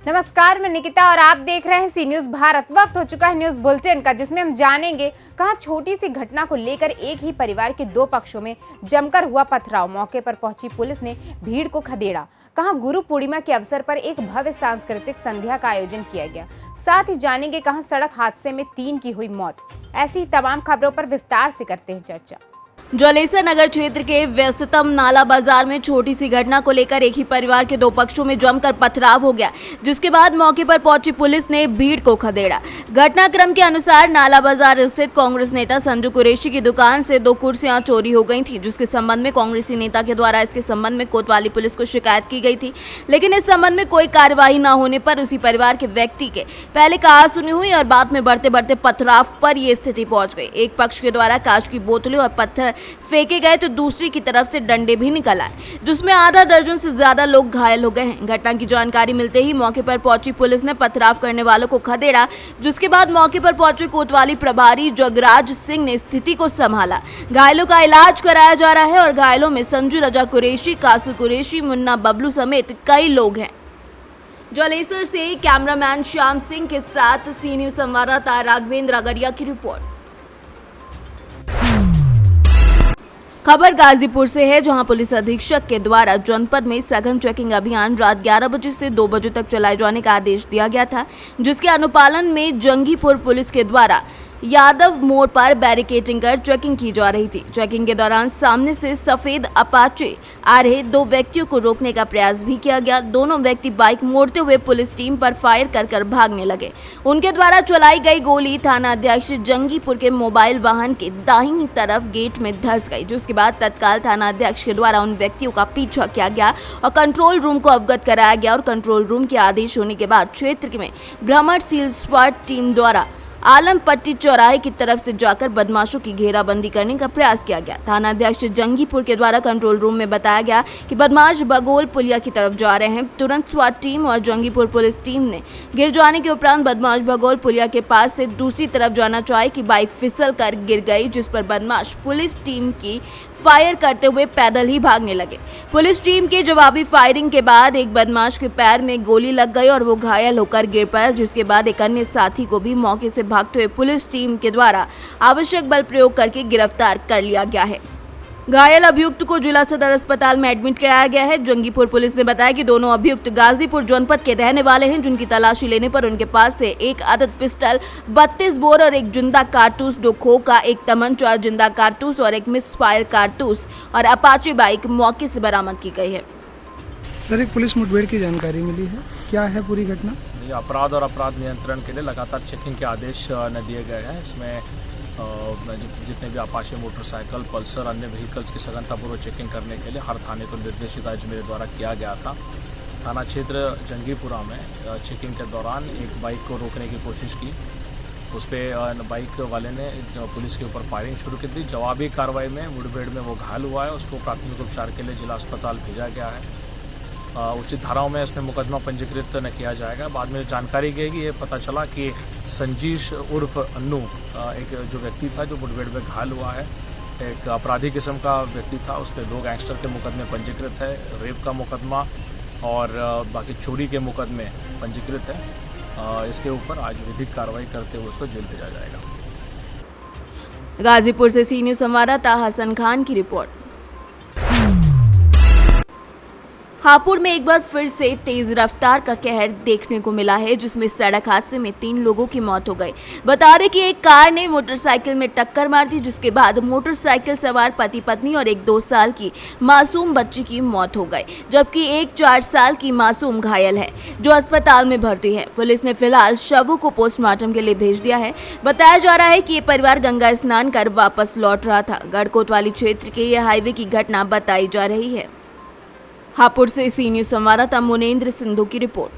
नमस्कार, मैं निकिता और आप देख रहे हैं सी न्यूज भारत। वक्त हो चुका है न्यूज बुलेटिन का, जिसमें हम जानेंगे कहां छोटी सी घटना को लेकर एक ही परिवार के दो पक्षों में जमकर हुआ पथराव। मौके पर पहुंची पुलिस ने भीड़ को खदेड़ा। कहां गुरु पूर्णिमा के अवसर पर एक भव्य सांस्कृतिक संध्या का आयोजन किया गया। साथ ही जानेंगे कहां सड़क हादसे में 3 की हुई मौत। ऐसी तमाम खबरों पर विस्तार से करते हैं चर्चा। ज्वालेसर नगर क्षेत्र के व्यस्ततम नाला बाजार में छोटी सी घटना को लेकर एक ही परिवार के दो पक्षों में जमकर पथराव हो गया, जिसके बाद मौके पर पहुंची पुलिस ने भीड़ को खदेड़ा। घटनाक्रम के अनुसार नाला बाजार स्थित कांग्रेस नेता संजू कुरैशी की दुकान से 2 कुर्सियां चोरी हो गई थी, जिसके संबंध में कांग्रेसी नेता के द्वारा इसके संबंध में कोतवाली पुलिस को शिकायत की गई थी। लेकिन इस संबंध में कोई कार्यवाही न होने पर उसी परिवार के व्यक्ति के पहले कहासुनी हुई और बाद में बढ़ते बढ़ते पथराव पर ये स्थिति पहुंच गई। एक पक्ष के द्वारा कांच की बोतलें और पत्थर फेंके गए तो दूसरी की तरफ से डंडे भी निकल आए, जिसमें आधा दर्जन से ज्यादा लोग घायल हो गए हैं। घटना की जानकारी मिलते ही मौके पर पहुंची पुलिस ने पथराव करने वालों को खदेड़ा, जिसके बाद मौके पर पहुंचे कोतवाली प्रभारी जगराज सिंह ने स्थिति को संभाला। घायलों का इलाज कराया जा रहा है और घायलों में संजू रजा कुरैशी, कासिर कुरैशी, मुन्ना बबलू समेत कई लोग हैं। ज्वालेसर से कैमरामैन श्याम सिंह के साथ सी न्यूज संवाददाता राघवेंद्र अगरिया की रिपोर्ट। खबर गाजीपुर से है, जहां पुलिस अधीक्षक के द्वारा जनपद में सघन चेकिंग अभियान रात 11 बजे से 2 बजे तक चलाए जाने का आदेश दिया गया था, जिसके अनुपालन में जंगीपुर पुलिस के द्वारा यादव मोड़ पर बैरिकेडिंग कर चेकिंग की जा रही थी। चेकिंग के दौरान सामने से सफेद अपाचे आ रहे 2 व्यक्तियों को रोकने का प्रयास भी किया गया। दोनों व्यक्ति बाइक मोड़ते हुए पुलिस टीम पर फायर कर भागने लगे। उनके द्वारा चलाई गई गोली थाना अध्यक्ष जंगीपुर के मोबाइल वाहन के दाहिनी तरफ गेट में धंस गई, जिसके बाद तत्काल थाना अध्यक्ष के द्वारा उन व्यक्तियों का पीछा किया गया और कंट्रोल रूम को अवगत कराया गया और कंट्रोल रूम के आदेश होने के बाद क्षेत्र में भ्रमणशील स्वाट टीम द्वारा आलम पट्टी चौराहे की तरफ से जाकर बदमाशों की घेराबंदी करने का प्रयास किया गया। थाना अध्यक्ष जंगीपुर के द्वारा कंट्रोल रूम में बताया गया कि बदमाश बगोल पुलिया की तरफ जा रहे हैं। तुरंत स्वाट टीम और जंगीपुर पुलिस टीम ने गिर जाने के उपरांत बदमाश बगोल पुलिया के पास से दूसरी तरफ जाना चाहे कि बाइक फिसल कर गिर गई, जिस पर बदमाश पुलिस टीम की फायर करते हुए पैदल ही भागने लगे। पुलिस टीम के जवाबी फायरिंग के बाद एक बदमाश के पैर में गोली लग गई और वो घायल होकर गिर पड़ा, जिसके बाद एक अन्य साथी को भी मौके से भागते हुए पुलिस टीम के द्वारा आवश्यक बल प्रयोग करके गिरफ्तार कर लिया गया है। घायल अभियुक्त को जिला सदर अस्पताल में एडमिट कराया गया है। जंगीपुर पुलिस ने बताया कि दोनों अभियुक्त गाजीपुर जनपद के रहने वाले हैं, जिनकी तलाशी लेने पर उनके पास से एक आदत पिस्टल, 32 बोर और एक जिंदा कारतूस, 2 खोखा, एक तमंचा, जिंदा कारतूस और एक मिस फायर कारतूस और अपाचे बाइक मौके से बरामद की गई है। सर, एक पुलिस मुठभेड़ की जानकारी मिली है, क्या है पूरी घटना? अपराध और अपराध नियंत्रण के लिए लगातार चेकिंग के आदेश न दिए गए हैं। इसमें जितने भी अपाचे मोटरसाइकिल, पल्सर, अन्य व्हीकल्स की सघनतापूर्वक चेकिंग करने के लिए हर थाने को निर्देशित आज मेरे द्वारा किया गया था। थाना क्षेत्र जंगीपुरा में चेकिंग के दौरान एक बाइक को रोकने की कोशिश की। उस पर बाइक वाले ने पुलिस के ऊपर फायरिंग शुरू की थी। जवाबी कार्रवाई में मुठभेड़ में वो घायल हुआ है। उसको प्राथमिक उपचार के लिए जिला अस्पताल भेजा गया है। उचित धाराओं में इसमें मुकदमा पंजीकृत न किया जाएगा। बाद में जानकारी गई कि ये पता चला कि संजीश उर्फ अन्नू एक जो व्यक्ति था जो मुठभेड़ में घायल हुआ है, एक अपराधी किस्म का व्यक्ति था। उस पर 2 गैंगस्टर के मुकदमे पंजीकृत है, रेप का मुकदमा और बाकी चोरी के मुकदमे पंजीकृत है। इसके ऊपर आज विधिक कार्रवाई करते हुए उसको जेल भेजा जाएगा। गाजीपुर से सी न्यूज संवाददाता हसन खान की रिपोर्ट। हापुड़ में एक बार फिर से तेज रफ्तार का कहर देखने को मिला है, जिसमें सड़क हादसे में 3 लोगों की मौत हो गई। बता दें कि एक कार ने मोटरसाइकिल में टक्कर मार दी, जिसके बाद मोटरसाइकिल सवार पति पत्नी और एक 2 साल की मासूम बच्ची की मौत हो गई, जबकि एक 4 साल की मासूम घायल है, जो अस्पताल में भर्ती है। पुलिस ने फिलहाल शवों को पोस्टमार्टम के लिए भेज दिया है। बताया जा रहा है कि ये परिवार गंगा स्नान कर वापस लौट रहा था। गढ़कोतवाली क्षेत्र के ये हाईवे की घटना बताई जा रही है। हापुड़ से सी न्यूज संवाददाता मुनेंद्र सिंधु की रिपोर्ट।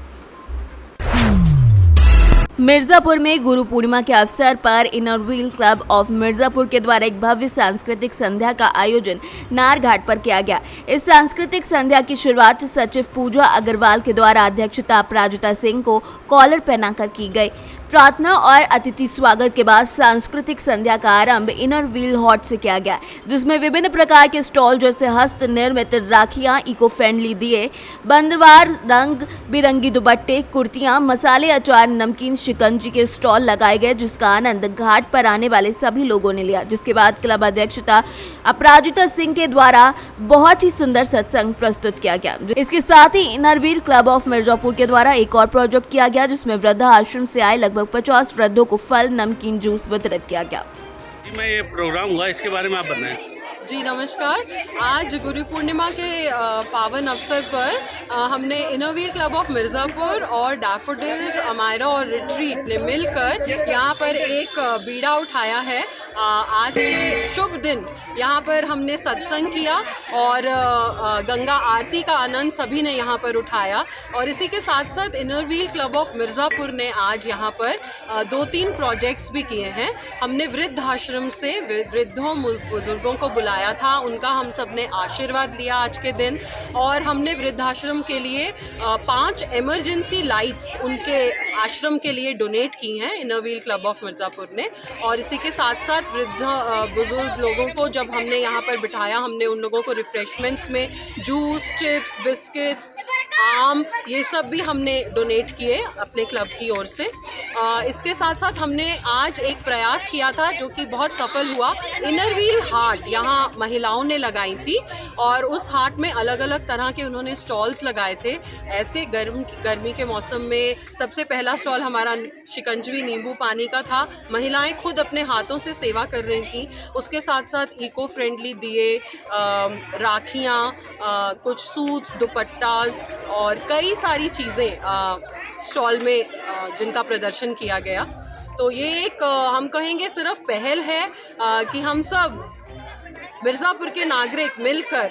मिर्जापुर में गुरु पूर्णिमा के अवसर पर inner Wheel Club of Mirzapur के द्वारा एक भव्य सांस्कृतिक संध्या का आयोजन नार घाट पर किया गया। इस सांस्कृतिक संध्या की शुरुआत सचिव पूजा अग्रवाल के द्वारा अध्यक्षता अपराजिता सिंह को कॉलर पहनाकर की गई। प्रार्थना और अतिथि स्वागत के बाद सांस्कृतिक संध्या का आरंभ इनर व्हील हॉट से किया गया, जिसमें विभिन्न प्रकार के स्टॉल जैसे हस्त निर्मित राखियां, इको फ्रेंडली दिए, बंदरवार, रंग बिरंगी दुपट्टे, कुर्तियां, मसाले, अचार, नमकीन, शिकंजी के स्टॉल लगाए गए, जिसका आनंद घाट पर आने वाले सभी लोगों ने लिया। जिसके बाद क्लब अध्यक्षता अपराजिता सिंह के द्वारा बहुत ही सुंदर सत्संग प्रस्तुत किया गया। इसके साथ ही Inner Wheel Club of Mirzapur के द्वारा एक और प्रोजेक्ट किया गया, जिसमें वृद्धा आश्रम से आए लगभग 50 वृद्धों को फल, नमकीन, जूस वितरित किया गया। जी, मैं ये प्रोग्राम हुआ, इसके बारे में आप बताएं। जी नमस्कार। आज गुरु पूर्णिमा के पावन अवसर पर हमने inner Wheel Club of Mirzapur और डैफोडिल्स, अमायरा और रिट्रीट ने मिलकर यहाँ पर एक बीड़ा उठाया है। आज के शुभ दिन यहाँ पर हमने सत्संग किया और गंगा आरती का आनंद सभी ने यहाँ पर उठाया। और इसी के साथ साथ inner Wheel Club of Mirzapur ने आज यहाँ पर 2-3 प्रोजेक्ट्स भी किए हैं। हमने वृद्ध आश्रम से वृद्धों बुजुर्गों को बुलाया था, उनका हम सब ने आशीर्वाद लिया आज के दिन। और हमने वृद्धाश्रम के लिए 5 इमरजेंसी लाइट्स उनके आश्रम के लिए डोनेट की हैं inner Wheel Club of Mirzapur ने। और इसी के साथ साथ वृद्ध बुजुर्ग लोगों को जब हमने यहाँ पर बिठाया, हमने उन लोगों को रिफ्रेशमेंट्स में जूस, चिप्स, बिस्किट्स, आम, ये सब भी हमने डोनेट किए अपने क्लब की ओर से। इसके साथ साथ हमने आज एक प्रयास किया था जो कि बहुत सफल हुआ। इनर व्हील हाट यहाँ महिलाओं ने लगाई थी और उस हाट में अलग अलग तरह के उन्होंने स्टॉल्स लगाए थे। ऐसे गर्मी के मौसम में सबसे पहला स्टॉल हमारा शिकंजवी नींबू पानी का था। महिलाएं खुद अपने हाथों से सेवा कर रही थी। उसके साथ साथ इको फ्रेंडली दिए, राखियाँ, कुछ सूट्स, दुपट्टास और कई सारी चीज़ें स्टॉल में जिनका प्रदर्शन किया गया। तो ये एक हम कहेंगे सिर्फ पहल है कि हम सब मिर्ज़ापुर के नागरिक मिलकर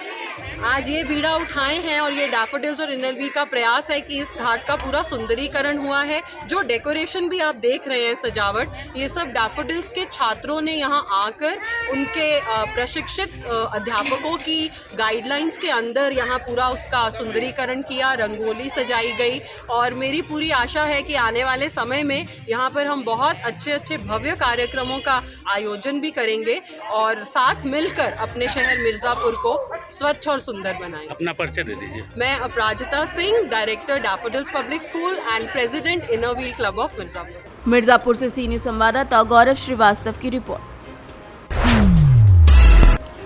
आज ये बीड़ा उठाए हैं और ये डैफोडिल्स और इनर व्हील का प्रयास है कि इस घाट का पूरा सुंदरीकरण हुआ है। जो डेकोरेशन भी आप देख रहे हैं, सजावट, ये सब डैफोडिल्स के छात्रों ने यहाँ आकर उनके प्रशिक्षित अध्यापकों की गाइडलाइंस के अंदर यहाँ पूरा उसका सुंदरीकरण किया, रंगोली सजाई गई। और मेरी पूरी आशा है कि आने वाले समय में यहाँ पर हम बहुत अच्छे अच्छे भव्य कार्यक्रमों का आयोजन भी करेंगे और साथ मिलकर अपने शहर मिर्ज़ापुर को स्वच्छ और सुंदर बनाएं। अपना परिचय दे दीजिए। मैं Aparajita Singh, director Daffodils Public School and president Inner Wheel Club of Mirzapur. Mirzapur से सीनियर संवाददाता गौरव श्रीवास्तव की रिपोर्ट।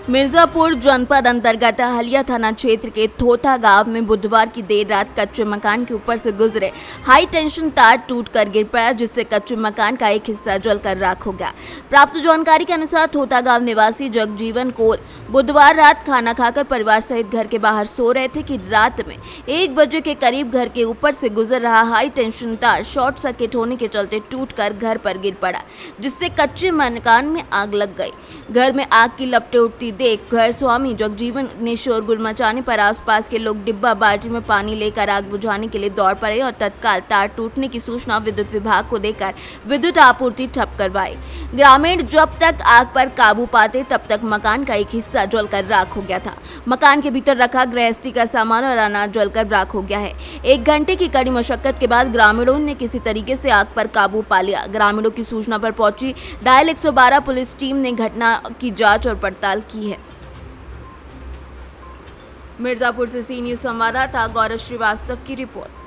मिर्ज़ापुर जनपद अंतर्गत हलिया थाना क्षेत्र के थोथा गांव में बुधवार की देर रात कच्चे मकान के ऊपर से गुजरे हाई टेंशन तार टूटकर गिर पड़ा, जिससे कच्चे मकान का एक हिस्सा जलकर राख हो गया। प्राप्त जानकारी के अनुसार थोथा गांव निवासी जगजीवन कौर बुधवार रात खाना खाकर परिवार सहित घर के बाहर सो रहे थे कि रात में 1 बजे के करीब घर के ऊपर से गुजर रहा हाई टेंशन तार शॉर्ट सर्किट होने के चलते टूटकर घर पर गिर पड़ा, जिससे कच्चे मकान में आग लग गई। घर में आग की लपटें उठती देख घर स्वामी जगजीवन ने शोरगुल मचाने पर आसपास के लोग डिब्बा बाल्टी में पानी लेकर आग बुझाने के लिए दौड़ पड़े और तत्काल तार टूटने की सूचना विद्युत विभाग को देकर विद्युत आपूर्ति ठप करवाई। ग्रामीण जब तक आग पर काबू पाते तब तक मकान का एक हिस्सा जलकर राख हो गया था। मकान के भीतर रखा गृहस्थी का सामान और अनाज जलकर राख हो गया है। 1 घंटे की कड़ी मशक्कत के बाद ग्रामीणों ने किसी तरीके से आग पर काबू पा लिया। ग्रामीणों की सूचना पर पहुंची डायल 112 पुलिस टीम ने घटना की जांच और पड़ताल की है। मिर्ज़ापुर से सीनियर संवाददाता गौरव श्रीवास्तव की रिपोर्ट।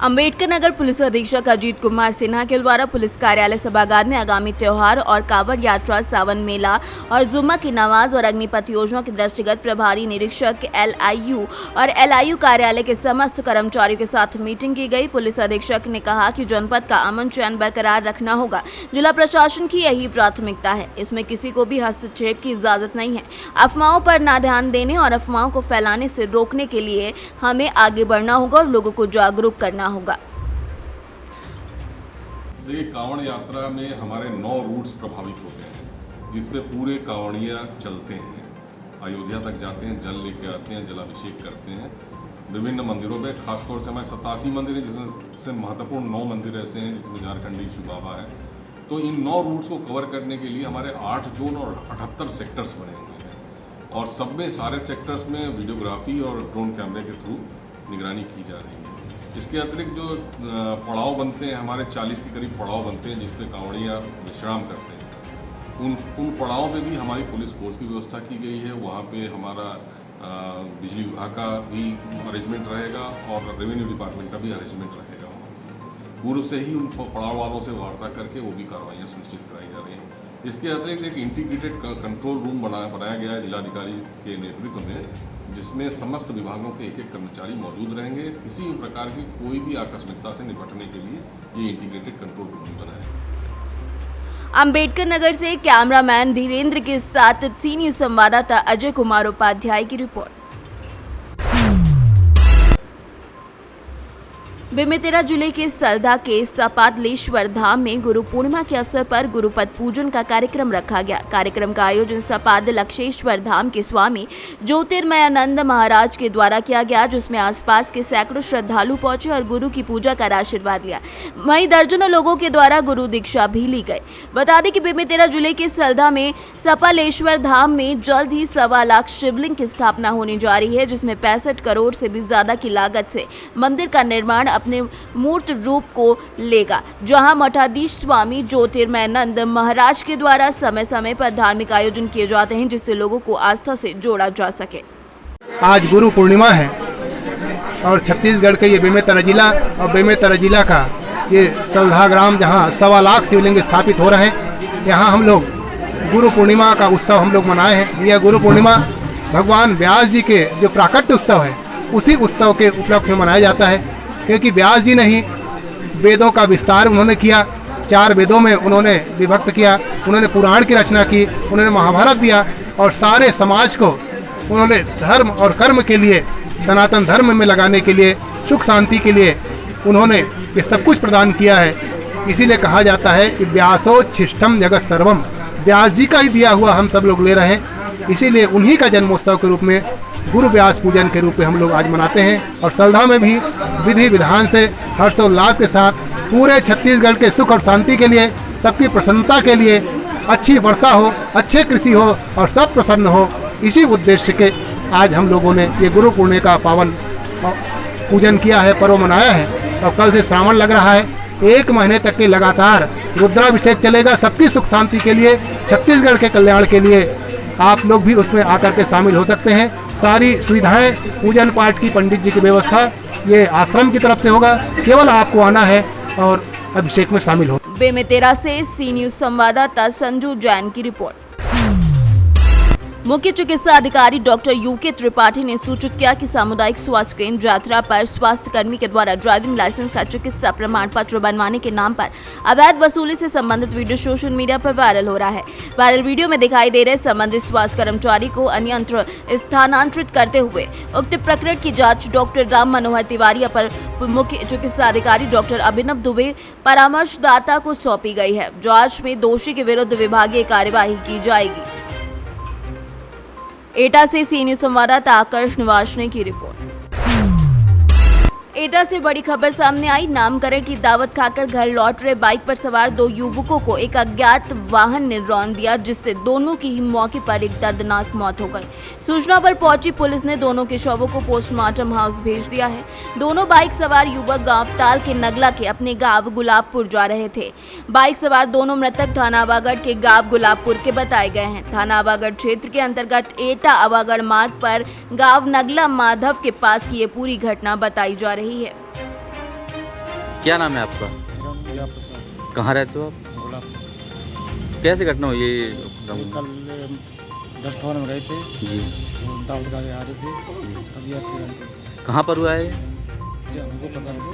अंबेडकर नगर पुलिस अधीक्षक अजीत कुमार सिन्हा के द्वारा पुलिस कार्यालय सभागार में आगामी त्योहार और कांवड़ यात्रा, सावन मेला और जुम्मा की नमाज और अग्निपथ योजना के दृष्टिगत प्रभारी निरीक्षक LIU और LIU कार्यालय के समस्त कर्मचारियों के साथ मीटिंग की गई। पुलिस अधीक्षक ने कहा कि जनपद का अमन चैन बरकरार रखना होगा। जिला प्रशासन की यही प्राथमिकता है, इसमें किसी को भी हस्तक्षेप की इजाजत नहीं है। अफवाहों पर ना ध्यान देने और अफवाहों को फैलाने से रोकने के लिए हमें आगे बढ़ना होगा और लोगों को जागरूक करना होगा। देखिए, कांवड़ यात्रा में हमारे 9 रूट्स प्रभावित होते हैं, जिसपे पूरे कांवड़िया चलते हैं, अयोध्या तक जाते हैं, जल लेके आते हैं, जलाभिषेक करते हैं विभिन्न मंदिरों पे। खासतौर से हमारे 87 मंदिर हैं, जिसमें से महत्वपूर्ण 9 मंदिर ऐसे हैं जिसमें झारखंडी शिव बाबा है। तो इन 9 रूट्स को कवर करने के लिए हमारे 8 जोन और 78 सेक्टर्स बने हुए हैं और सब में सारे सेक्टर्स में वीडियोग्राफी और ड्रोन कैमरे के थ्रू निगरानी की जा रही है। इसके अतिरिक्त जो पड़ाव बनते हैं, हमारे 40 के करीब पड़ाव बनते हैं जिसपे कांवड़िया विश्राम करते हैं। उन पड़ाव पे भी हमारी पुलिस फोर्स की व्यवस्था की गई है। वहाँ पे हमारा बिजली विभाग का भी अरेंजमेंट रहेगा और रेवेन्यू डिपार्टमेंट का भी अरेंजमेंट रहेगा। पूर्व से ही उन पड़ाव वालों से वार्ता करके वो भी कार्रवाइयाँ सुनिश्चित कराई जा रही हैं। इसके अतिरिक्त एक इंटीग्रेटेड कंट्रोल रूम बनाया गया है जिलाधिकारी के नेतृत्व में, जिसमें समस्त विभागों के एक कर्मचारी मौजूद रहेंगे। किसी भी प्रकार की कोई भी आकस्मिकता से निपटने के लिए ये इंटीग्रेटेड कंट्रोल रूम बना है। अंबेडकर नगर से कैमरामैन धीरेन्द्र के साथ सीनियर संवाददाता अजय कुमार उपाध्याय की रिपोर्ट। बेमेतरा जिले के सलधा के सपादलेश्वर धाम में गुरु पूर्णिमा के अवसर पर गुरुपद पूजन का कार्यक्रम रखा गया। कार्यक्रम का आयोजन सपाद लक्षेश्वर धाम के स्वामी ज्योतिर्मयानंद महाराज के द्वारा किया गया, जिसमें आसपास के सैकड़ों श्रद्धालु पहुंचे और गुरु की पूजा कर आशीर्वाद लिया। वहीं दर्जनों लोगों के द्वारा गुरु दीक्षा भी ली गई। बता दें कि बेमेतरा जिले के सलधा में सपालेश्वर धाम में जल्द ही 1.25 लाख शिवलिंग की स्थापना होने जा रही है, जिसमें 65 करोड़ से भी ज्यादा की लागत से मंदिर का निर्माण अपने मूर्त रूप को लेगा, जहां मठाधीश स्वामी ज्योतिर्मयानंद महाराज के द्वारा समय समय पर धार्मिक आयोजन किए जाते हैं, जिससे लोगों को आस्था से जोड़ा जा सके। आज गुरु पूर्णिमा है और छत्तीसगढ़ के ये बेमेतरा जिला और बेमेतरा जिला का ये सलधा ग्राम जहाँ 1.25 लाख शिवलिंग स्थापित हो रहे हैं, यहाँ हम लोग गुरु पूर्णिमा का उत्सव हम लोग मनाए हैं। यह गुरु पूर्णिमा भगवान व्यास जी के जो प्राकट्य उत्सव है उसी उत्सव के उपलक्ष्य में मनाया जाता है, क्योंकि व्यास जी ने ही वेदों का विस्तार उन्होंने किया। 4 वेदों में उन्होंने विभक्त किया, उन्होंने पुराण की रचना की, उन्होंने महाभारत दिया और सारे समाज को उन्होंने धर्म और कर्म के लिए, सनातन धर्म में लगाने के लिए, सुख शांति के लिए उन्होंने ये सब कुछ प्रदान किया है। इसीलिए कहा जाता है कि व्यासोच्छिष्टम जगत सर्वम, व्यास जी का ही दिया हुआ हम सब लोग ले रहे हैं। इसीलिए उन्हीं का जन्मोत्सव के रूप में गुरु व्यास पूजन के रूप में हम लोग आज मनाते हैं। और सलधा में भी विधि विधान से हर्षोल्लास के साथ पूरे छत्तीसगढ़ के सुख और शांति के लिए, सबकी प्रसन्नता के लिए, अच्छी वर्षा हो, अच्छे कृषि हो और सब प्रसन्न हो, इसी उद्देश्य के आज हम लोगों ने ये गुरु पूर्णिमा का पावन पूजन किया है, पर्व मनाया है। और कल से श्रावण लग रहा है, 1 महीने तक के लगातार रुद्राभिषेक चलेगा सबकी सुख शांति के लिए, छत्तीसगढ़ के कल्याण के लिए। आप लोग भी उसमें आकर के शामिल हो सकते हैं। सारी सुविधाएं, पूजन पाठ की, पंडित जी की व्यवस्था ये आश्रम की तरफ से होगा, केवल आपको आना है और अभिषेक में शामिल हो। बेमेतरा से सी न्यूज संवाददाता संजू जैन की रिपोर्ट। मुख्य चिकित्सा अधिकारी डॉक्टर यूके त्रिपाठी ने सूचित किया कि सामुदायिक स्वास्थ्य केंद्र यात्रा पर स्वास्थ्य कर्मी के द्वारा ड्राइविंग लाइसेंस का चिकित्सा प्रमाण पत्र बनवाने के नाम पर अवैध वसूली से संबंधित वीडियो सोशल मीडिया पर वायरल हो रहा है। वायरल वीडियो में दिखाई दे रहे संबंधित स्वास्थ्य कर्मचारी को अन्यत्र स्थानांतरित करते हुए उक्त प्रकरण की जाँच डॉक्टर राम मनोहर तिवारी अपर मुख्य चिकित्सा अधिकारी डॉक्टर अभिनव दुबे परामर्शदाता को सौंपी गई है। जाँच में दोषी के विरुद्ध विभागीय कार्यवाही की जाएगी। एटा से सी न्यूज संवाददाता आकर्ष निवासने की रिपोर्ट। एटा से बड़ी खबर सामने आई। नामकरण की दावत खाकर घर लौट रहे बाइक पर सवार 2 युवकों को एक अज्ञात वाहन ने रौंद दिया, जिससे दोनों की ही मौके पर एक दर्दनाक मौत हो गई। सूचना पर पहुंची पुलिस ने दोनों के शवों को पोस्टमार्टम हाउस भेज दिया है। दोनों बाइक सवार युवक गांव ताल के नगला के अपने गांव गुलाबपुर जा रहे थे। बाइक सवार दोनों मृतक थाना आवागढ़ के गांव गुलाबपुर के बताए गए हैं। थाना आवागढ़ क्षेत्र के अंतर्गत एटा आवागढ़ मार्ग पर गांव नगला माधव के पास की ये पूरी घटना बताई जा रही है। क्या नाम है आपका? कहाँ रहते हो आप? कैसे घटना हुई ये? कल रेस्टोरेंट में गए थे जी, तो दावत खा के आ रहे थे, तभी एक्सीडेंट। कहाँ पर हुआ है? हमको पता नहीं।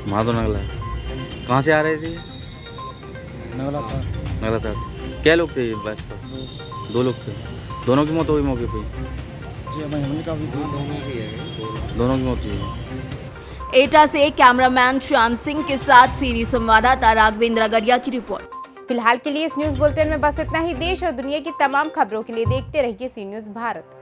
महादेव नगला। कहाँ से आ रहे थे? नगला था। क्या लोग थे बाइक पर? 2 लोग थे। दोनों की मौत हो गई मौके पे? दोनों की मौत हुई। एटा से कैमरामैन श्याम सिंह के साथ सी न्यूज संवाददाता राघवेंद्र अगरिया की रिपोर्ट। फिलहाल के लिए इस न्यूज बुलेटिन में बस इतना ही। देश और दुनिया की तमाम खबरों के लिए देखते रहिए सी न्यूज भारत।